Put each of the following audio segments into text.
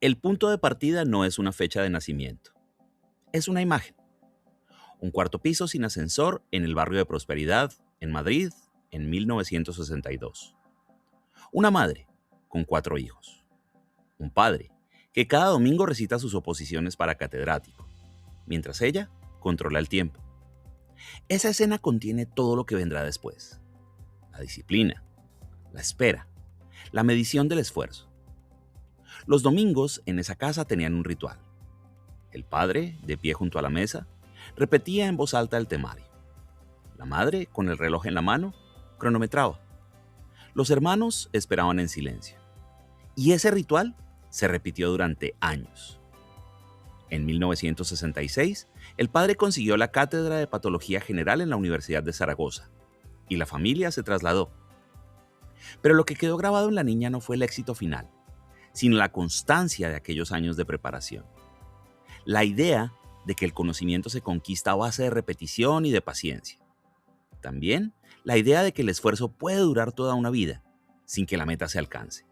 El punto de partida no es una fecha de nacimiento, es una imagen. Un cuarto piso sin ascensor en el barrio de Prosperidad, en Madrid, en 1962. Una madre, con 4 hijos. Un padre, que cada domingo recita sus oposiciones para catedrático, mientras ella controla el tiempo. Esa escena contiene todo lo que vendrá después. La disciplina, la espera, la medición del esfuerzo. Los domingos en esa casa tenían un ritual. El padre, de pie junto a la mesa, repetía en voz alta el temario. La madre, con el reloj en la mano, cronometraba. Los hermanos esperaban en silencio. Y ese ritual se repitió durante años. En 1966, el padre consiguió la cátedra de Patología General en la Universidad de Zaragoza, y la familia se trasladó. Pero lo que quedó grabado en la niña no fue el éxito final, sino la constancia de aquellos años de preparación. La idea de que el conocimiento se conquista a base de repetición y de paciencia. También la idea de que el esfuerzo puede durar toda una vida, sin que la meta se alcance.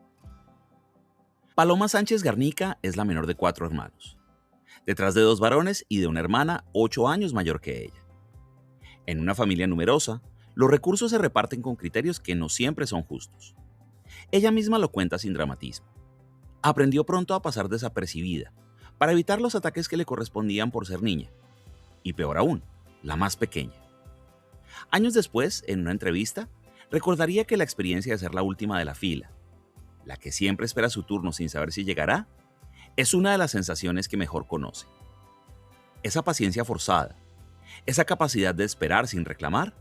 Paloma Sánchez Garnica es la menor de 4 hermanos, detrás de 2 varones y de una hermana 8 años mayor que ella. En una familia numerosa, los recursos se reparten con criterios que no siempre son justos. Ella misma lo cuenta sin dramatismo. Aprendió pronto a pasar desapercibida, para evitar los ataques que le correspondían por ser niña. Y peor aún, la más pequeña. Años después, en una entrevista, recordaría que la experiencia de ser la última de la fila, la que siempre espera su turno sin saber si llegará, es una de las sensaciones que mejor conoce. Esa paciencia forzada, esa capacidad de esperar sin reclamar,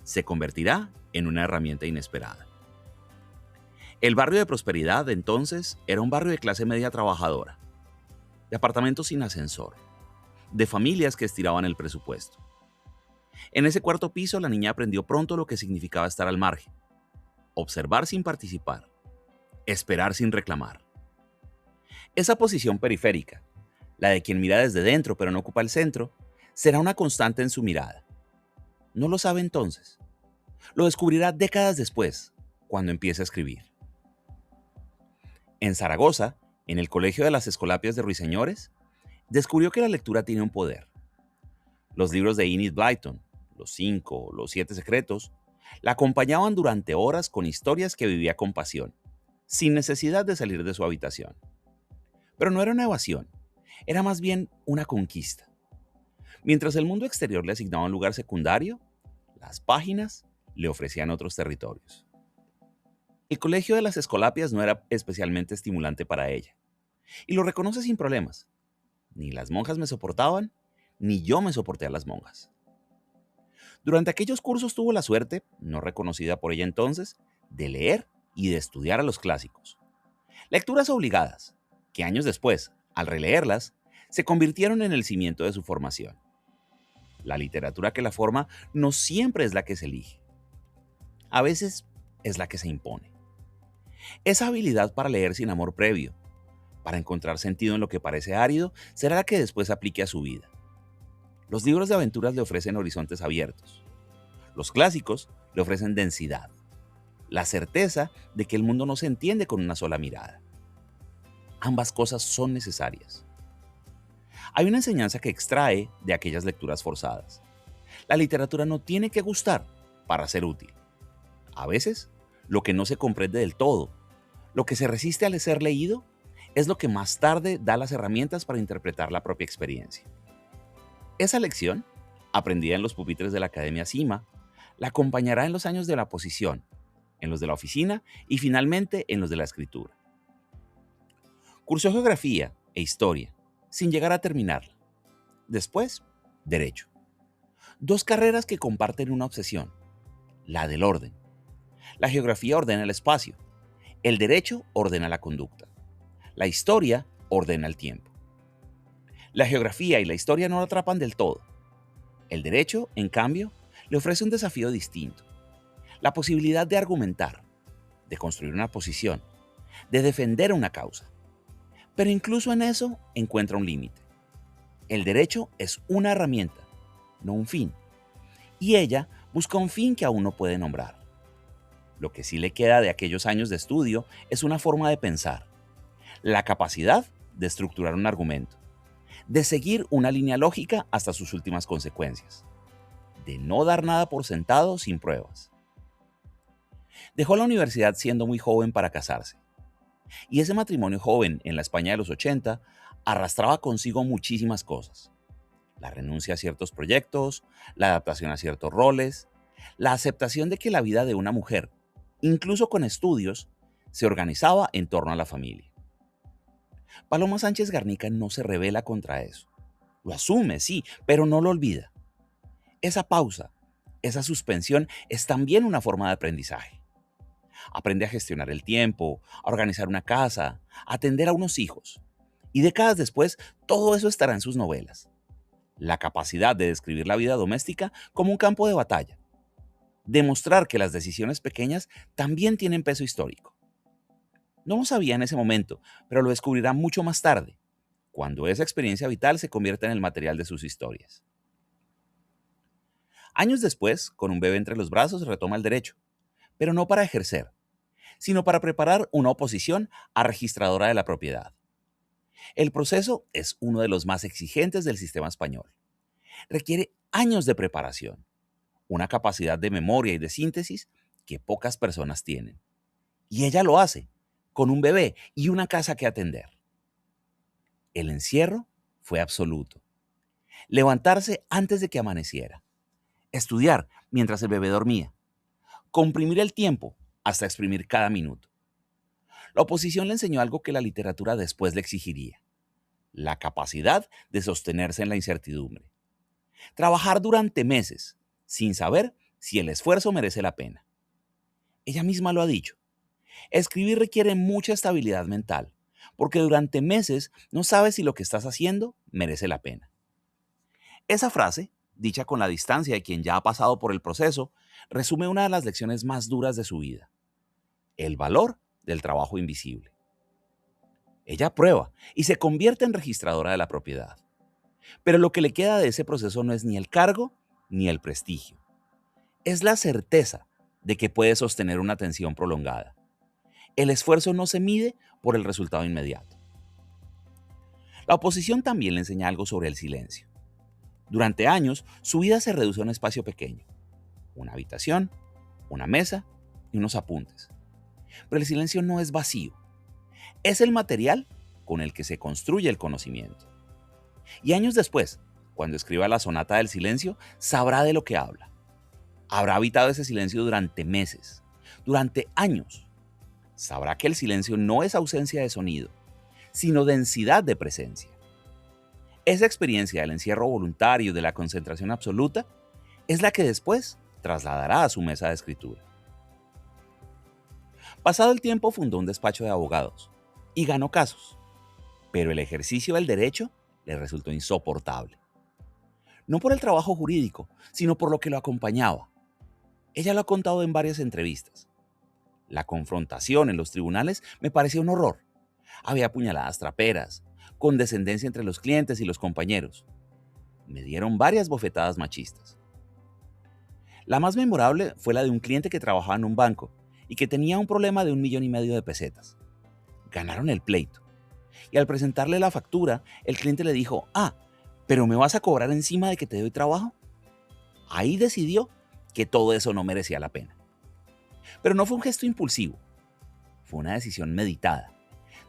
se convertirá en una herramienta inesperada. El barrio de Prosperidad, entonces, era un barrio de clase media trabajadora, de apartamentos sin ascensor, de familias que estiraban el presupuesto. En ese cuarto piso, la niña aprendió pronto lo que significaba estar al margen, observar sin participar, esperar sin reclamar. Esa posición periférica, la de quien mira desde dentro pero no ocupa el centro, será una constante en su mirada. No lo sabe entonces. Lo descubrirá décadas después, cuando empiece a escribir. En Zaragoza, en el Colegio de las Escolapias de Ruiseñores, descubrió que la lectura tiene un poder. Los libros de Enid Blyton, Los 5, Los 7 secretos, la acompañaban durante horas con historias que vivía con pasión, sin necesidad de salir de su habitación. Pero no era una evasión, era más bien una conquista. Mientras el mundo exterior le asignaba un lugar secundario, las páginas le ofrecían otros territorios. El colegio de las Escolapias no era especialmente estimulante para ella, y lo reconoce sin problemas. Ni las monjas me soportaban, ni yo me soporté a las monjas. Durante aquellos cursos tuvo la suerte, no reconocida por ella entonces, de leer y de estudiar a los clásicos. Lecturas obligadas, que años después, al releerlas, se convirtieron en el cimiento de su formación. La literatura que la forma no siempre es la que se elige. A veces es la que se impone. Esa habilidad para leer sin amor previo, para encontrar sentido en lo que parece árido, será la que después aplique a su vida. Los libros de aventuras le ofrecen horizontes abiertos. Los clásicos le ofrecen densidad, la certeza de que el mundo no se entiende con una sola mirada. Ambas cosas son necesarias. Hay una enseñanza que extrae de aquellas lecturas forzadas. La literatura no tiene que gustar para ser útil. A veces, lo que no se comprende del todo, lo que se resiste al ser leído, es lo que más tarde da las herramientas para interpretar la propia experiencia. Esa lección, aprendida en los pupitres de la Academia Cima, la acompañará en los años de la oposición, en los de la oficina y finalmente en los de la escritura. Cursó geografía e historia, sin llegar a terminarla. Después, derecho. 2 carreras que comparten una obsesión, la del orden. La geografía ordena el espacio, el derecho ordena la conducta, la historia ordena el tiempo. La geografía y la historia no la atrapan del todo. El derecho, en cambio, le ofrece un desafío distinto, la posibilidad de argumentar, de construir una posición, de defender una causa. Pero incluso en eso encuentra un límite. El derecho es una herramienta, no un fin, y ella busca un fin que aún no puede nombrar. Lo que sí le queda de aquellos años de estudio es una forma de pensar, la capacidad de estructurar un argumento, de seguir una línea lógica hasta sus últimas consecuencias, de no dar nada por sentado sin pruebas. Dejó la universidad siendo muy joven para casarse, y ese matrimonio joven en la España de los 80 arrastraba consigo muchísimas cosas: la renuncia a ciertos proyectos, la adaptación a ciertos roles, la aceptación de que la vida de una mujer, incluso con estudios, se organizaba en torno a la familia. Paloma Sánchez Garnica no se rebela contra eso. Lo asume, sí, pero no lo olvida. Esa pausa, esa suspensión es también una forma de aprendizaje. Aprende a gestionar el tiempo, a organizar una casa, a atender a unos hijos. Y décadas después, todo eso estará en sus novelas. La capacidad de describir la vida doméstica como un campo de batalla. Demostrar que las decisiones pequeñas también tienen peso histórico. No lo sabía en ese momento, pero lo descubrirá mucho más tarde, cuando esa experiencia vital se convierta en el material de sus historias. Años después, con un bebé entre los brazos, retoma el derecho, pero no para ejercer, sino para preparar una oposición a registradora de la propiedad. El proceso es uno de los más exigentes del sistema español. Requiere años de preparación, una capacidad de memoria y de síntesis que pocas personas tienen. Y ella lo hace, con un bebé y una casa que atender. El encierro fue absoluto. Levantarse antes de que amaneciera. Estudiar mientras el bebé dormía. Comprimir el tiempo hasta exprimir cada minuto. La oposición le enseñó algo que la literatura después le exigiría: la capacidad de sostenerse en la incertidumbre. Trabajar durante meses sin saber si el esfuerzo merece la pena. Ella misma lo ha dicho. Escribir requiere mucha estabilidad mental, porque durante meses no sabes si lo que estás haciendo merece la pena. Esa frase, dicha con la distancia de quien ya ha pasado por el proceso, resume una de las lecciones más duras de su vida: el valor del trabajo invisible. Ella prueba y se convierte en registradora de la propiedad. Pero lo que le queda de ese proceso no es ni el cargo ni el prestigio. Es la certeza de que puede sostener una atención prolongada. El esfuerzo no se mide por el resultado inmediato. La oposición también le enseña algo sobre el silencio. Durante años, su vida se reduce a un espacio pequeño: una habitación, una mesa y unos apuntes. Pero el silencio no es vacío. Es el material con el que se construye el conocimiento. Y años después, cuando escriba la Sonata del Silencio, sabrá de lo que habla. Habrá habitado ese silencio durante meses, durante años. Sabrá que el silencio no es ausencia de sonido, sino densidad de presencia. Esa experiencia del encierro voluntario y de la concentración absoluta es la que después trasladará a su mesa de escritura. Pasado el tiempo, fundó un despacho de abogados y ganó casos, pero el ejercicio del derecho le resultó insoportable. No por el trabajo jurídico, sino por lo que lo acompañaba. Ella lo ha contado en varias entrevistas. La confrontación en los tribunales me parecía un horror. Había puñaladas traperas, condescendencia entre los clientes y los compañeros. Me dieron varias bofetadas machistas. La más memorable fue la de un cliente que trabajaba en un banco y que tenía un problema de 1,5 millones de pesetas. Ganaron el pleito. Y al presentarle la factura, el cliente le dijo: ¿pero me vas a cobrar encima de que te doy trabajo? Ahí decidió que todo eso no merecía la pena. Pero no fue un gesto impulsivo, fue una decisión meditada,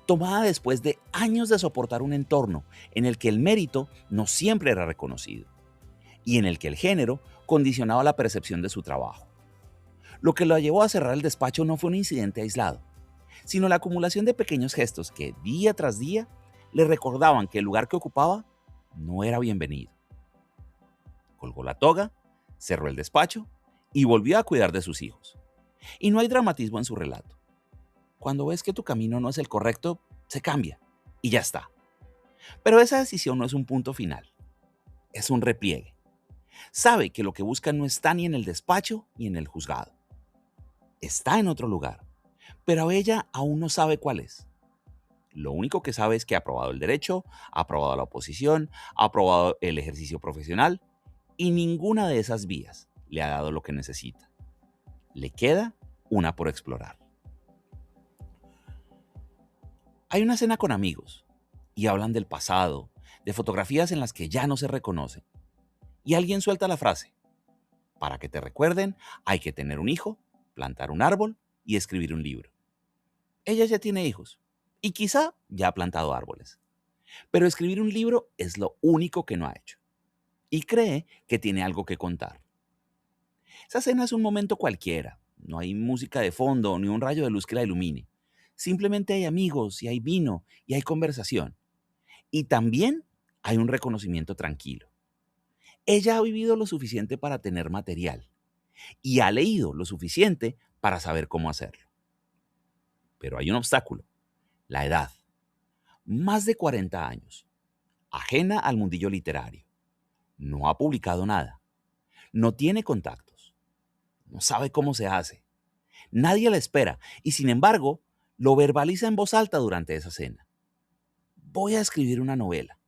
tomada después de años de soportar un entorno en el que el mérito no siempre era reconocido y en el que el género condicionaba la percepción de su trabajo. Lo que lo llevó a cerrar el despacho no fue un incidente aislado, sino la acumulación de pequeños gestos que día tras día le recordaban que el lugar que ocupaba no era bienvenido. Colgó la toga, cerró el despacho y volvió a cuidar de sus hijos. Y no hay dramatismo en su relato. Cuando ves que tu camino no es el correcto, se cambia y ya está. Pero esa decisión no es un punto final, es un repliegue. Sabe que lo que busca no está ni en el despacho ni en el juzgado. Está en otro lugar, pero ella aún no sabe cuál es. Lo único que sabe es que ha aprobado el derecho, ha aprobado la oposición, ha aprobado el ejercicio profesional y ninguna de esas vías le ha dado lo que necesita. Le queda una por explorar. Hay una cena con amigos y hablan del pasado, de fotografías en las que ya no se reconocen. Y alguien suelta la frase: para que te recuerden, hay que tener un hijo, plantar un árbol y escribir un libro. Ella ya tiene hijos y quizá ya ha plantado árboles, pero escribir un libro es lo único que no ha hecho y cree que tiene algo que contar. Esa cena es un momento cualquiera, no hay música de fondo ni un rayo de luz que la ilumine. Simplemente hay amigos y hay vino y hay conversación. Y también hay un reconocimiento tranquilo. Ella ha vivido lo suficiente para tener material y ha leído lo suficiente para saber cómo hacerlo. Pero hay un obstáculo: la edad. Más de 40 años. Ajena al mundillo literario. No ha publicado nada. No tiene contactos. No sabe cómo se hace. Nadie la espera y, sin embargo, lo verbaliza en voz alta durante esa cena. Voy a escribir una novela.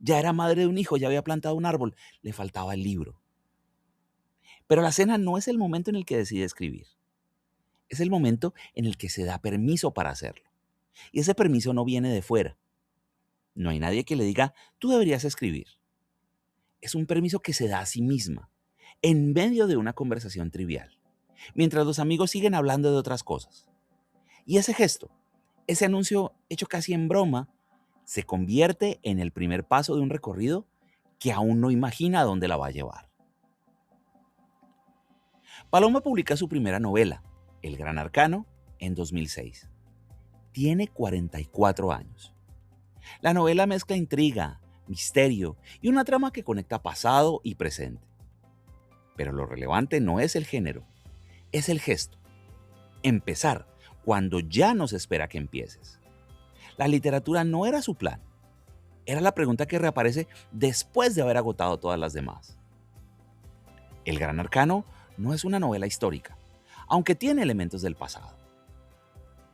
Ya era madre de un hijo, ya había plantado un árbol, le faltaba el libro. Pero la cena no es el momento en el que decide escribir. Es el momento en el que se da permiso para hacerlo. Y ese permiso no viene de fuera. No hay nadie que le diga: tú deberías escribir. Es un permiso que se da a sí misma, en medio de una conversación trivial, mientras los amigos siguen hablando de otras cosas. Y ese gesto, ese anuncio hecho casi en broma, se convierte en el primer paso de un recorrido que aún no imagina a dónde la va a llevar. Paloma publica su primera novela, El Gran Arcano, en 2006. Tiene 44 años. La novela mezcla intriga, misterio y una trama que conecta pasado y presente. Pero lo relevante no es el género, es el gesto. Empezar cuando ya no se espera que empieces. La literatura no era su plan. Era la pregunta que reaparece después de haber agotado todas las demás. El Gran Arcano no es una novela histórica, aunque tiene elementos del pasado.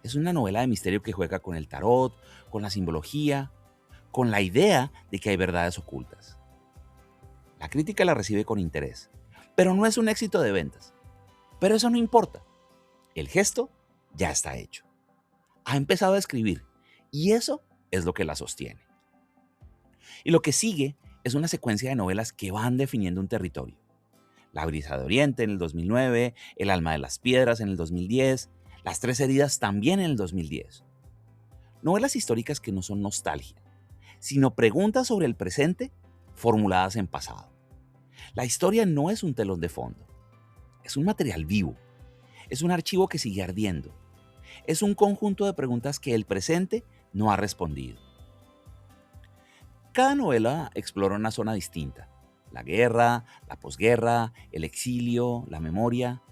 Es una novela de misterio que juega con el tarot, con la simbología, con la idea de que hay verdades ocultas. La crítica la recibe con interés, pero no es un éxito de ventas. Pero eso no importa. El gesto ya está hecho. Ha empezado a escribir y eso es lo que la sostiene. Y lo que sigue es una secuencia de novelas que van definiendo un territorio. La brisa de Oriente en el 2009, El alma de las piedras en el 2010, Las tres heridas también en el 2010. Novelas históricas que no son nostalgia, sino preguntas sobre el presente formuladas en pasado. La historia no es un telón de fondo, es un material vivo, es un archivo que sigue ardiendo, es un conjunto de preguntas que el presente no ha respondido. Cada novela explora una zona distinta: la guerra, la posguerra, el exilio, la memoria,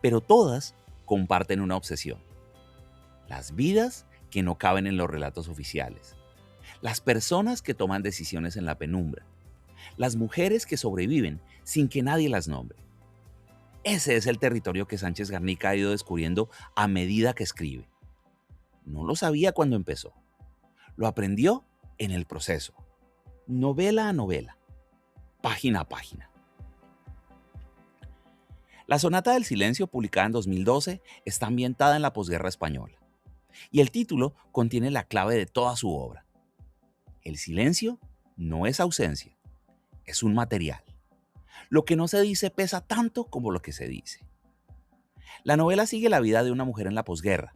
pero todas comparten una obsesión: las vidas que no caben en los relatos oficiales, las personas que toman decisiones en la penumbra, las mujeres que sobreviven sin que nadie las nombre. Ese es el territorio que Sánchez Garnica ha ido descubriendo a medida que escribe. No lo sabía cuando empezó, lo aprendió en el proceso, novela a novela, página a página. La Sonata del Silencio, publicada en 2012, está ambientada en la posguerra española, y el título contiene la clave de toda su obra. El silencio no es ausencia, es un material. Lo que no se dice pesa tanto como lo que se dice. La novela sigue la vida de una mujer en la posguerra,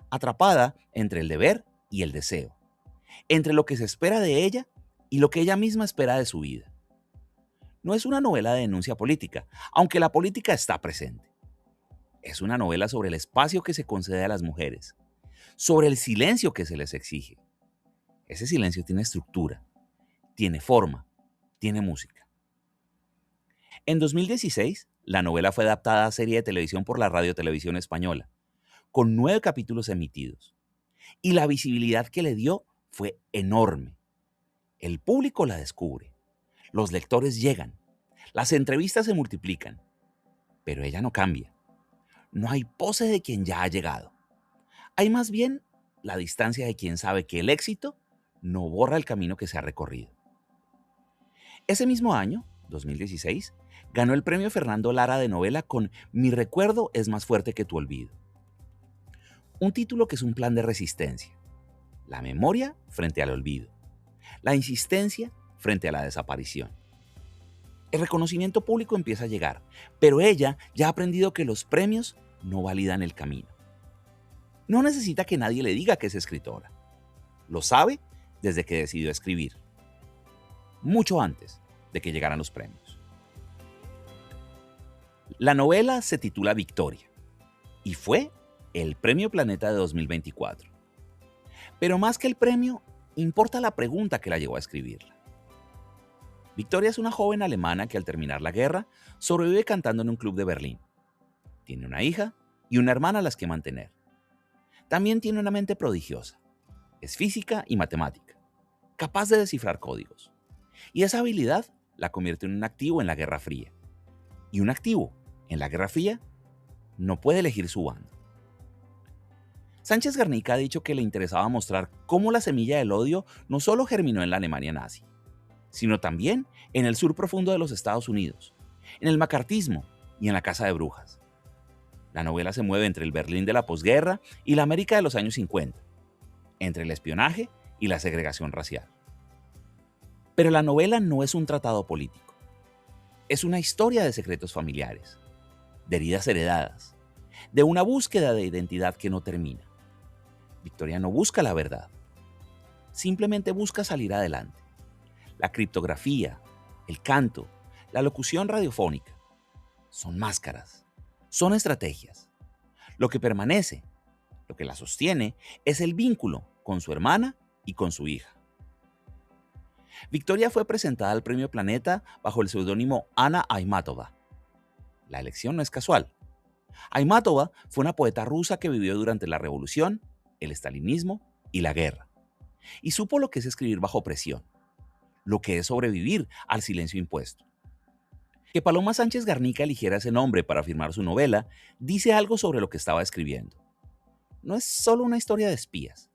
atrapada entre el deber y el deseo, entre lo que se espera de ella y lo que ella misma espera de su vida. No es una novela de denuncia política, aunque la política está presente. Es una novela sobre el espacio que se concede a las mujeres, sobre el silencio que se les exige. Ese silencio tiene estructura, tiene forma, tiene música. En 2016, la novela fue adaptada a serie de televisión por la Radio Televisión Española, con 9 capítulos emitidos. Y la visibilidad que le dio fue enorme. El público la descubre, los lectores llegan, las entrevistas se multiplican, pero ella no cambia. No hay pose de quien ya ha llegado. Hay más bien la distancia de quien sabe que el éxito no borra el camino que se ha recorrido. Ese mismo año, 2016, ganó el premio Fernando Lara de novela con Mi recuerdo es más fuerte que tu olvido. Un título que es un plan de resistencia, la memoria frente al olvido, la insistencia frente a la desaparición. El reconocimiento público empieza a llegar, pero ella ya ha aprendido que los premios no validan el camino. No necesita que nadie le diga que es escritora. Lo sabe desde que decidió escribir, mucho antes de que llegaran los premios. La novela se titula Victoria y fue el Premio Planeta de 2024. Pero más que el premio, importa la pregunta que la llevó a escribirla. Victoria es una joven alemana que al terminar la guerra sobrevive cantando en un club de Berlín. Tiene una hija y una hermana a las que mantener. También tiene una mente prodigiosa. Es física y matemática, capaz de descifrar códigos. Y esa habilidad la convierte en un activo en la Guerra Fría. Y un activo en la Guerra Fría no puede elegir su bando. Sánchez Garnica ha dicho que le interesaba mostrar cómo la semilla del odio no solo germinó en la Alemania nazi, sino también en el sur profundo de los Estados Unidos, en el macartismo y en la Casa de Brujas. La novela se mueve entre el Berlín de la posguerra y la América de los años 50, entre el espionaje y la segregación racial. Pero la novela no es un tratado político. Es una historia de secretos familiares, de heridas heredadas, de una búsqueda de identidad que no termina. Victoria no busca la verdad, simplemente busca salir adelante. La criptografía, el canto, la locución radiofónica son máscaras, son estrategias. Lo que permanece, lo que la sostiene, es el vínculo con su hermana y con su hija. Victoria fue presentada al Premio Planeta bajo el seudónimo Anna Akhmatova. La elección no es casual. Akhmatova fue una poeta rusa que vivió durante la Revolución, el estalinismo y la guerra. Y supo lo que es escribir bajo presión, lo que es sobrevivir al silencio impuesto. Que Paloma Sánchez Garnica eligiera ese nombre para firmar su novela dice algo sobre lo que estaba escribiendo. No es solo una historia de espías,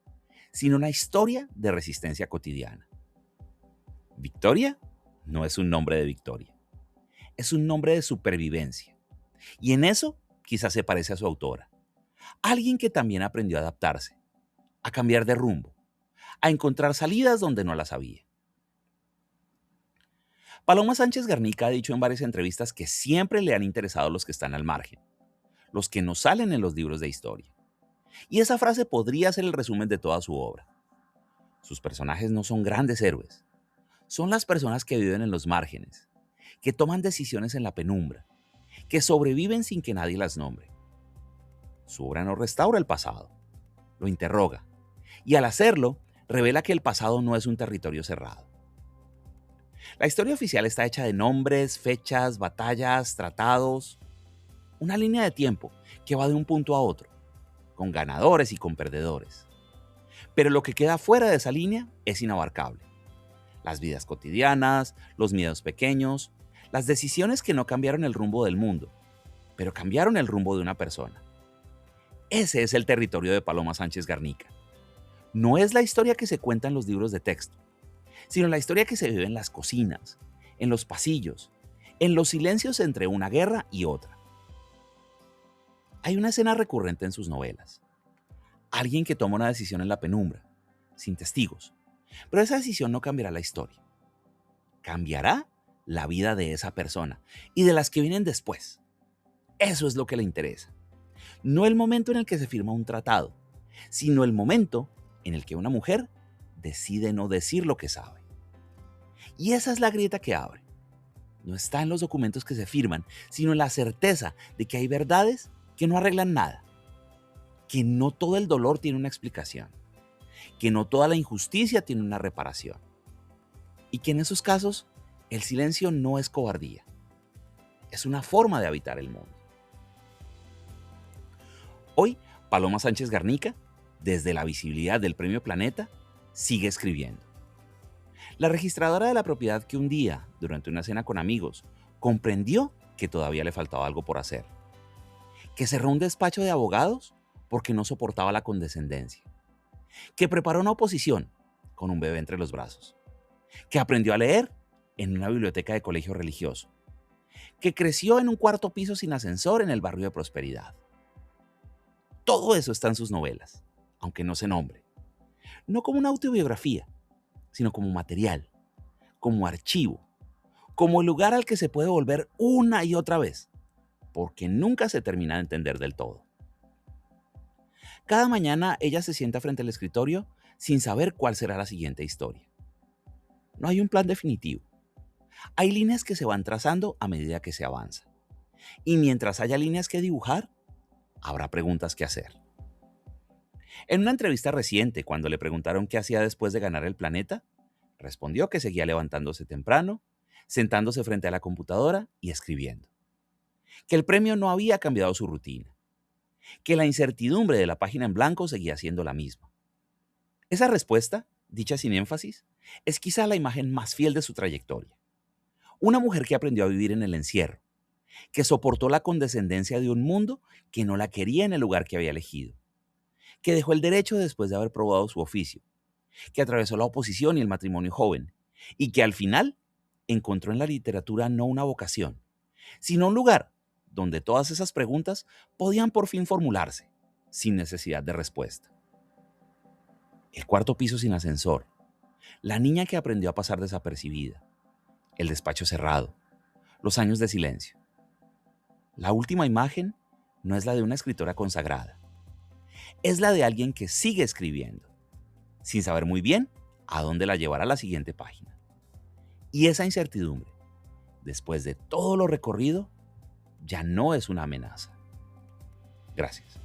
sino una historia de resistencia cotidiana. Victoria no es un nombre de victoria, es un nombre de supervivencia. Y en eso quizás se parece a su autora. Alguien que también aprendió a adaptarse, a cambiar de rumbo, a encontrar salidas donde no las había. Paloma Sánchez Garnica ha dicho en varias entrevistas que siempre le han interesado los que están al margen, los que no salen en los libros de historia. Y esa frase podría ser el resumen de toda su obra. Sus personajes no son grandes héroes, son las personas que viven en los márgenes, que toman decisiones en la penumbra, que sobreviven sin que nadie las nombre. Su obra no restaura el pasado, lo interroga, y al hacerlo, revela que el pasado no es un territorio cerrado. La historia oficial está hecha de nombres, fechas, batallas, tratados, una línea de tiempo que va de un punto a otro, con ganadores y con perdedores. Pero lo que queda fuera de esa línea es inabarcable. Las vidas cotidianas, los miedos pequeños, las decisiones que no cambiaron el rumbo del mundo, pero cambiaron el rumbo de una persona. Ese es el territorio de Paloma Sánchez Garnica. No es la historia que se cuenta en los libros de texto, sino la historia que se vive en las cocinas, en los pasillos, en los silencios entre una guerra y otra. Hay una escena recurrente en sus novelas. Alguien que toma una decisión en la penumbra, sin testigos, pero esa decisión no cambiará la historia. Cambiará la vida de esa persona y de las que vienen después. Eso es lo que le interesa. No el momento en el que se firma un tratado, sino el momento en el que una mujer decide no decir lo que sabe. Y esa es la grieta que abre. No está en los documentos que se firman, sino en la certeza de que hay verdades que no arreglan nada, que no todo el dolor tiene una explicación, que no toda la injusticia tiene una reparación, y que en esos casos el silencio no es cobardía, es una forma de habitar el mundo. Hoy, Paloma Sánchez Garnica, desde la visibilidad del Premio Planeta, sigue escribiendo. La registradora de la propiedad que un día, durante una cena con amigos, comprendió que todavía le faltaba algo por hacer, que cerró un despacho de abogados porque no soportaba la condescendencia, que preparó una oposición con un bebé entre los brazos, que aprendió a leer en una biblioteca de colegio religioso, que creció en un cuarto piso sin ascensor en el barrio de Prosperidad. Todo eso está en sus novelas, aunque no se nombre. no como una autobiografía, sino como material, como archivo, como el lugar al que se puede volver una y otra vez, porque nunca se termina de entender del todo. Cada mañana ella se sienta frente al escritorio sin saber cuál será la siguiente historia. No hay un plan definitivo. Hay líneas que se van trazando a medida que se avanza. Y mientras haya líneas que dibujar, habrá preguntas que hacer. En una entrevista reciente, cuando le preguntaron qué hacía después de ganar el planeta, respondió que seguía levantándose temprano, sentándose frente a la computadora y escribiendo. Que el premio no había cambiado su rutina. Que la incertidumbre de la página en blanco seguía siendo la misma. Esa respuesta, dicha sin énfasis, es quizá la imagen más fiel de su trayectoria. Una mujer que aprendió a vivir en el encierro, que soportó la condescendencia de un mundo que no la quería en el lugar que había elegido, que dejó el derecho después de haber probado su oficio, que atravesó la oposición y el matrimonio joven, y que al final encontró en la literatura no una vocación, sino un lugar donde todas esas preguntas podían por fin formularse, sin necesidad de respuesta. El cuarto piso sin ascensor, la niña que aprendió a pasar desapercibida, el despacho cerrado, los años de silencio. La última imagen no es la de una escritora consagrada, es la de alguien que sigue escribiendo, sin saber muy bien a dónde la llevará la siguiente página. Y esa incertidumbre, después de todo lo recorrido, ya no es una amenaza. Gracias.